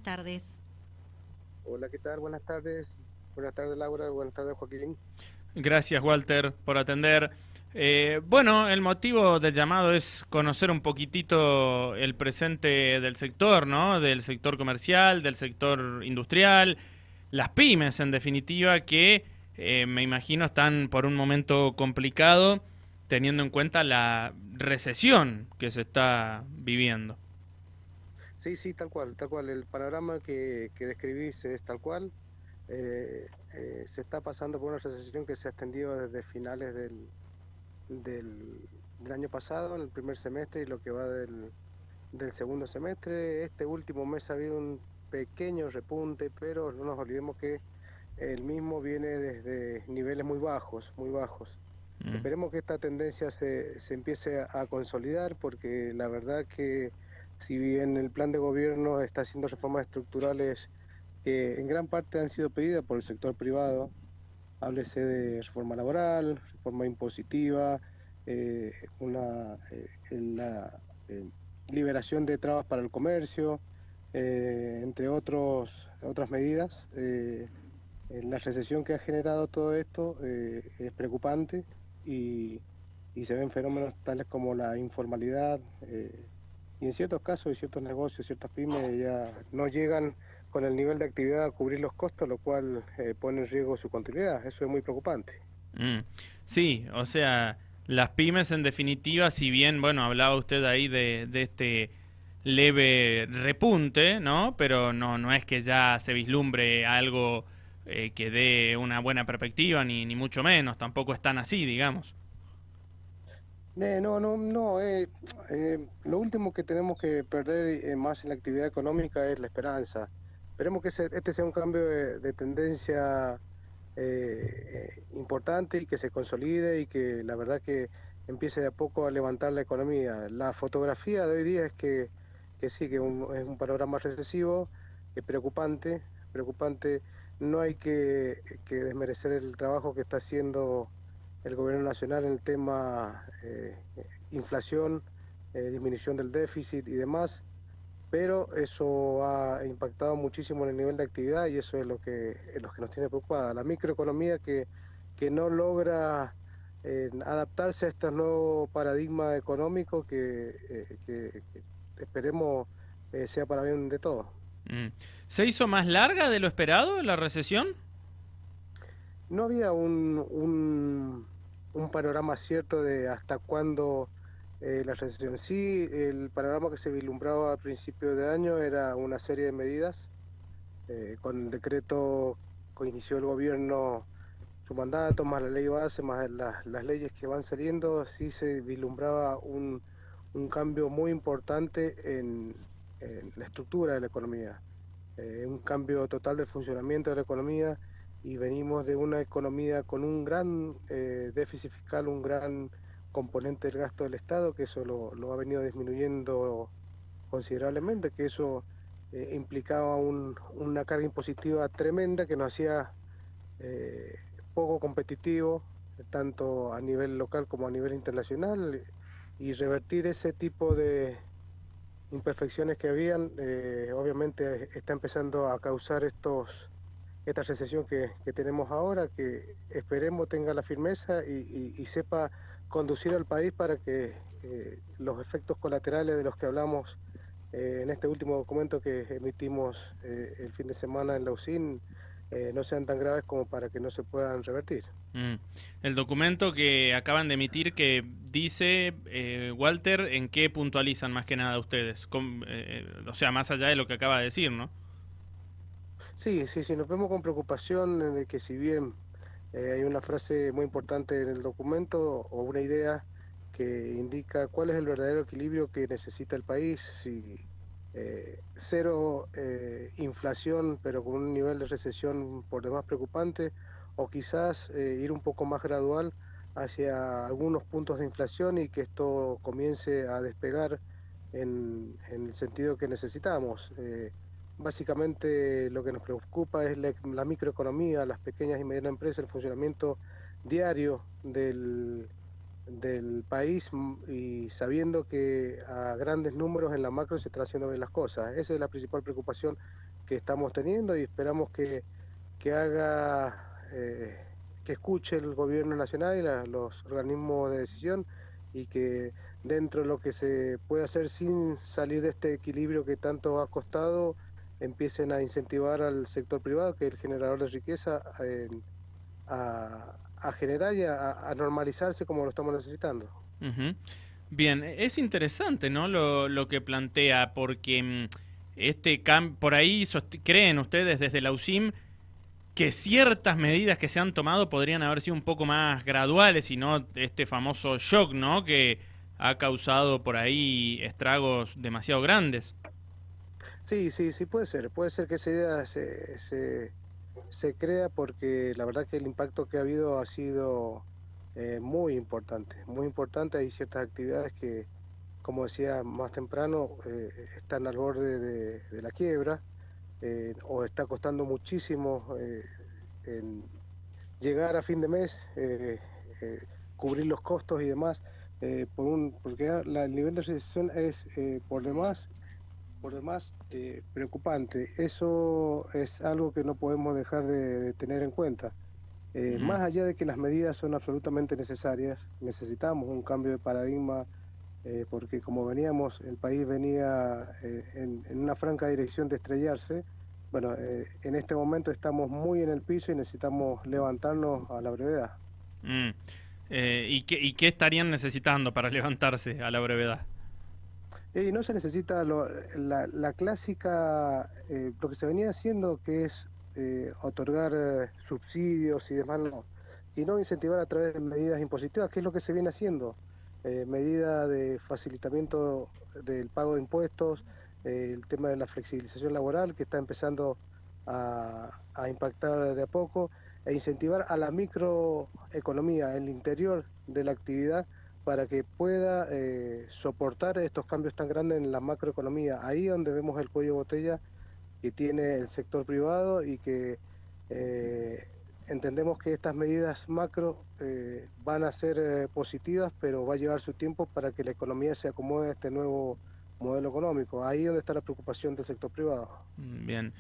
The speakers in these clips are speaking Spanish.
tardes. Hola, ¿qué tal? Buenas tardes. Buenas tardes, Laura. Buenas tardes, Joaquín. Gracias, Walter, por atender. Bueno, el motivo del llamado es conocer un poquitito el presente del sector, ¿no? Del sector comercial, del sector industrial, las pymes, en definitiva, que me imagino están por un momento complicado, teniendo en cuenta la recesión que se está viviendo. Sí, sí, tal cual, tal cual. El panorama que describís es tal cual. Se está pasando por una recesión que se ha extendido desde finales del año pasado, en el primer semestre, y lo que va del segundo semestre. Este último mes ha habido un pequeño repunte, pero no nos olvidemos que el mismo viene desde niveles muy bajos, muy bajos. Mm. Esperemos que esta tendencia se empiece a consolidar, porque la verdad que si bien el plan de gobierno está haciendo reformas estructurales que en gran parte han sido pedidas por el sector privado, háblese de reforma laboral, reforma impositiva, la liberación de trabas para el comercio, entre otras medidas. La recesión que ha generado todo esto es preocupante, y, y se ven fenómenos tales como la informalidad, y en ciertos casos, en ciertos negocios, ciertas pymes ya no llegan con el nivel de actividad a cubrir los costos, lo cual pone en riesgo su continuidad. Eso es muy preocupante. Mm. Sí, o sea, las pymes en definitiva, si bien, bueno, hablaba usted ahí de este leve repunte, ¿no? Pero no es que ya se vislumbre algo que dé una buena perspectiva, ni mucho menos, tampoco es tan así, digamos. No, no, no. Lo último que tenemos que perder más en la actividad económica es la esperanza. Esperemos que este sea un cambio de tendencia importante, y que se consolide, y que la verdad que empiece de a poco a levantar la economía. La fotografía de hoy día es que sí, es un panorama recesivo, preocupante, preocupante. No hay que desmerecer el trabajo que está haciendo el gobierno nacional en el tema inflación, disminución del déficit y demás, pero eso ha impactado muchísimo en el nivel de actividad, y eso es lo que nos tiene preocupada. La microeconomía que no logra adaptarse a este nuevo paradigma económico que esperemos sea para bien de todos. Mm. ¿Se hizo más larga de lo esperado la recesión? No había un panorama cierto de hasta cuándo la recesión. Sí, el panorama que se vislumbraba a principio de año era una serie de medidas. Con el decreto que inició el gobierno su mandato, más la ley base, más las leyes que van saliendo, sí se vislumbraba un cambio muy importante en la estructura de la economía, un cambio total del funcionamiento de la economía. Y venimos de una economía con un gran déficit fiscal, un gran componente del gasto del Estado, que eso lo ha venido disminuyendo considerablemente, que eso implicaba una carga impositiva tremenda que nos hacía eh, poco competitivo, tanto a nivel local como a nivel internacional. Y revertir ese tipo de imperfecciones que habían, obviamente está empezando a causar esta recesión que tenemos ahora, que esperemos tenga la firmeza y sepa conducir al país para que los efectos colaterales de los que hablamos en este último documento que emitimos el fin de semana en la UCIN no sean tan graves como para que no se puedan revertir. Mm. El documento que acaban de emitir que dice, Walter, ¿en qué puntualizan más que nada ustedes? O sea, más allá de lo que acaba de decir, ¿no? Sí, sí, sí, nos vemos con preocupación de que, si bien hay una frase muy importante en el documento, o una idea que indica cuál es el verdadero equilibrio que necesita el país, si cero inflación pero con un nivel de recesión por demás preocupante, o quizás ir un poco más gradual hacia algunos puntos de inflación, y que esto comience a despegar en el sentido que necesitamos. Básicamente lo que nos preocupa es la microeconomía, las pequeñas y medianas empresas, el funcionamiento diario del país, y sabiendo que a grandes números en la macro se están haciendo bien las cosas. Esa es la principal preocupación que estamos teniendo y esperamos que haga, que escuche el gobierno nacional y los organismos de decisión y que dentro de lo que se puede hacer sin salir de este equilibrio que tanto ha costado, empiecen a incentivar al sector privado, que es el generador de riqueza, a generar y a normalizarse como lo estamos necesitando. Ujú. Bien, es interesante, ¿no? Lo que plantea, porque por ahí creen ustedes desde la UCIM que ciertas medidas que se han tomado podrían haber sido un poco más graduales y no este famoso shock, ¿no? Que ha causado por ahí estragos demasiado grandes. Sí, sí, sí, puede ser que esa idea se crea porque la verdad que el impacto que ha habido ha sido muy importante. Hay ciertas actividades que, como decía más temprano, están al borde de la quiebra, o está costando muchísimo en llegar a fin de mes, cubrir los costos y demás, porque el nivel de recesión es por demás preocupante. Eso es algo que no podemos dejar de tener en cuenta. Mm. Más allá de que las medidas son absolutamente necesarias, necesitamos un cambio de paradigma, porque como veníamos, el país venía en una franca dirección de estrellarse. Bueno, en este momento estamos muy en el piso y necesitamos levantarnos a la brevedad. Mm. ¿Y qué estarían necesitando para levantarse a la brevedad? Y no se necesita la clásica, lo que se venía haciendo, que es otorgar subsidios y demás, no, sino incentivar a través de medidas impositivas, que es lo que se viene haciendo. Medida de facilitamiento del pago de impuestos, el tema de la flexibilización laboral, que está empezando a impactar de a poco, e incentivar a la microeconomía, el interior de la actividad, para que pueda soportar estos cambios tan grandes en la macroeconomía. Ahí donde vemos el cuello de botella que tiene el sector privado y que eh, entendemos que estas medidas macro van a ser positivas, pero va a llevar su tiempo para que la economía se acomode a este nuevo modelo económico. Ahí donde está la preocupación del sector privado. Bien.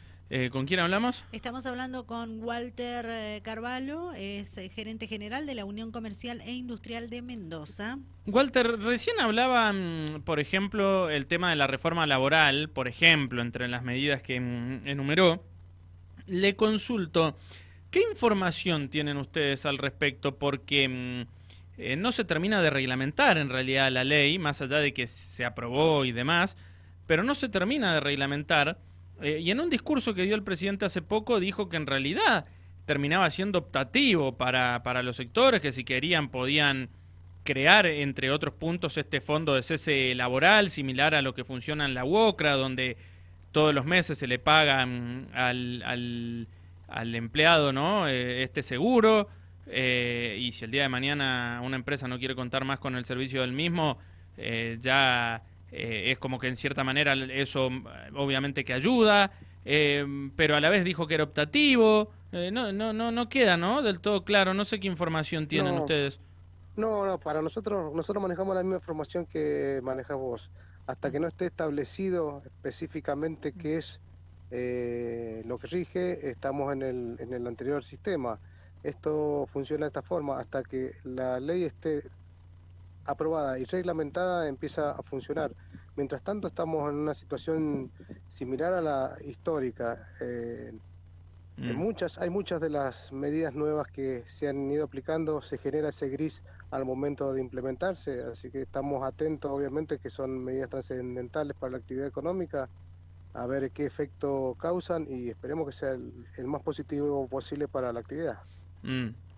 ¿Con quién hablamos? Estamos hablando con Walter Carvalho, es gerente general de la Unión Comercial e Industrial de Mendoza. Walter, recién hablaba, por ejemplo, el tema de la reforma laboral, por ejemplo, entre las medidas que enumeró. Le consulto, ¿qué información tienen ustedes al respecto? Porque no se termina de reglamentar en realidad la ley, más allá de que se aprobó y demás, pero no se termina de reglamentar. Y en un discurso que dio el presidente hace poco dijo que en realidad terminaba siendo optativo para los sectores, que si querían podían crear, entre otros puntos, este fondo de cese laboral, similar a lo que funciona en la UOCRA, donde todos los meses se le paga al empleado, ¿no? Este seguro, y si el día de mañana una empresa no quiere contar más con el servicio del mismo, ya es como que en cierta manera eso obviamente que ayuda, pero a la vez dijo que era optativo. No queda, ¿no? Del todo claro. No sé qué información tienen No, ustedes. no, para nosotros manejamos la misma información que manejas vos. Hasta que no esté establecido específicamente qué es lo que rige, estamos en el anterior sistema. Esto funciona de esta forma, hasta que la ley esté aprobada y reglamentada empieza a funcionar. Mientras tanto estamos en una situación similar a la histórica. Mm. Hay muchas de las medidas nuevas que se han ido aplicando, se genera ese gris al momento de implementarse, así que estamos atentos, obviamente, que son medidas trascendentales para la actividad económica, a ver qué efecto causan y esperemos que sea el más positivo posible para la actividad.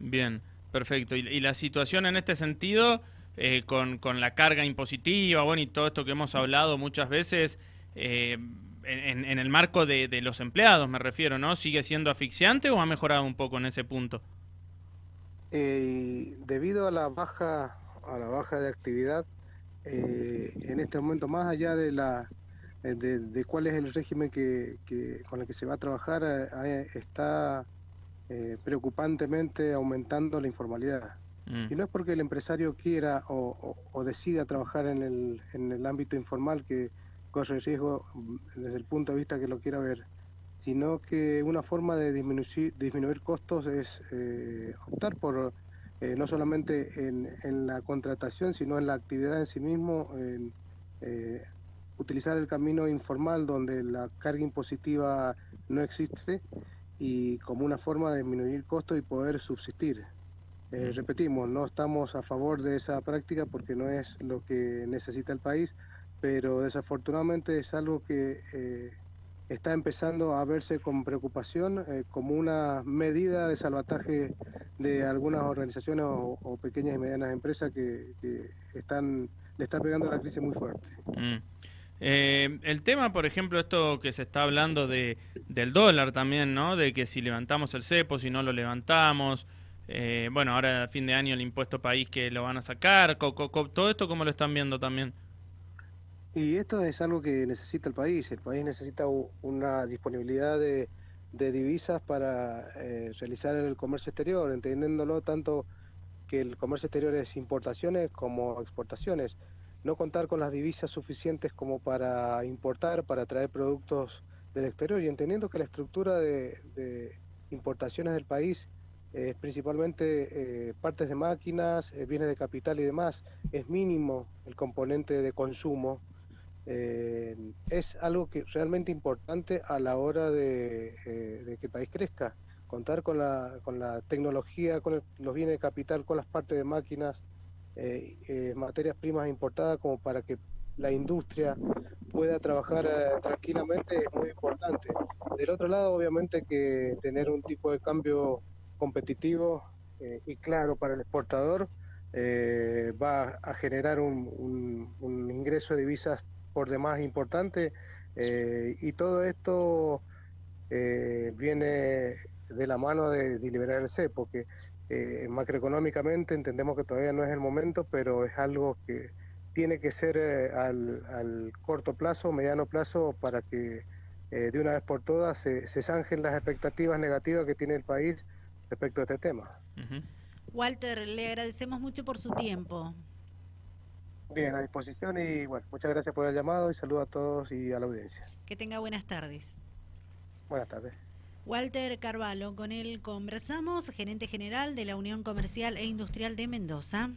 Bien, perfecto. Y la situación en este sentido, con la carga impositiva, bueno, y todo esto que hemos hablado muchas veces, en el marco de los empleados, me refiero, ¿no? ¿Sigue siendo asfixiante o ha mejorado un poco en ese punto? Debido a la baja de actividad, en este momento, más allá de cuál es el régimen con el que se va a trabajar, está preocupantemente aumentando la informalidad. Mm. Y no es porque el empresario quiera o decida trabajar en el ámbito informal que corre riesgo desde el punto de vista que lo quiera ver, sino que una forma de disminuir costos es optar por no solamente en la contratación, sino en la actividad en sí mismo, en utilizar el camino informal donde la carga impositiva no existe y como una forma de disminuir costos y poder subsistir. Repetimos, no estamos a favor de esa práctica porque no es lo que necesita el país, pero desafortunadamente es algo que está empezando a verse con preocupación como una medida de salvataje de algunas organizaciones o pequeñas y medianas empresas que le está pegando la crisis muy fuerte. El tema, por ejemplo, esto que se está hablando del dólar también, ¿no? De que si levantamos el cepo, si no lo levantamos. Bueno, ahora a fin de año el impuesto país que lo van a sacar. Todo esto, ¿cómo lo están viendo también? Y esto es algo que necesita el país. El país necesita una disponibilidad de divisas para realizar el comercio exterior, entendiéndolo tanto que el comercio exterior es importaciones como exportaciones. No contar con las divisas suficientes como para importar, para traer productos del exterior, y entendiendo que la estructura de importaciones del país es principalmente partes de máquinas, bienes de capital y demás, es mínimo el componente de consumo. Es algo que realmente importante a la hora de que el país crezca, contar con la tecnología, con los bienes de capital, con las partes de máquinas, materias primas importadas como para que la industria pueda trabajar tranquilamente es muy importante. Del otro lado, obviamente que tener un tipo de cambio competitivo y claro para el exportador va a generar un ingreso de divisas por demás importante, y todo esto viene de la mano de liberar el CEP, porque macroeconómicamente entendemos que todavía no es el momento, pero es algo que tiene que ser al corto plazo, mediano plazo, para que de una vez por todas se zanjen las expectativas negativas que tiene el país respecto a este tema. Walter, le agradecemos mucho por su tiempo. Bien, a disposición y bueno, muchas gracias por el llamado y saludo a todos y a la audiencia. Que tenga buenas tardes. Buenas tardes. Walter Carvalho, con él conversamos, gerente general de la Unión Comercial e Industrial de Mendoza.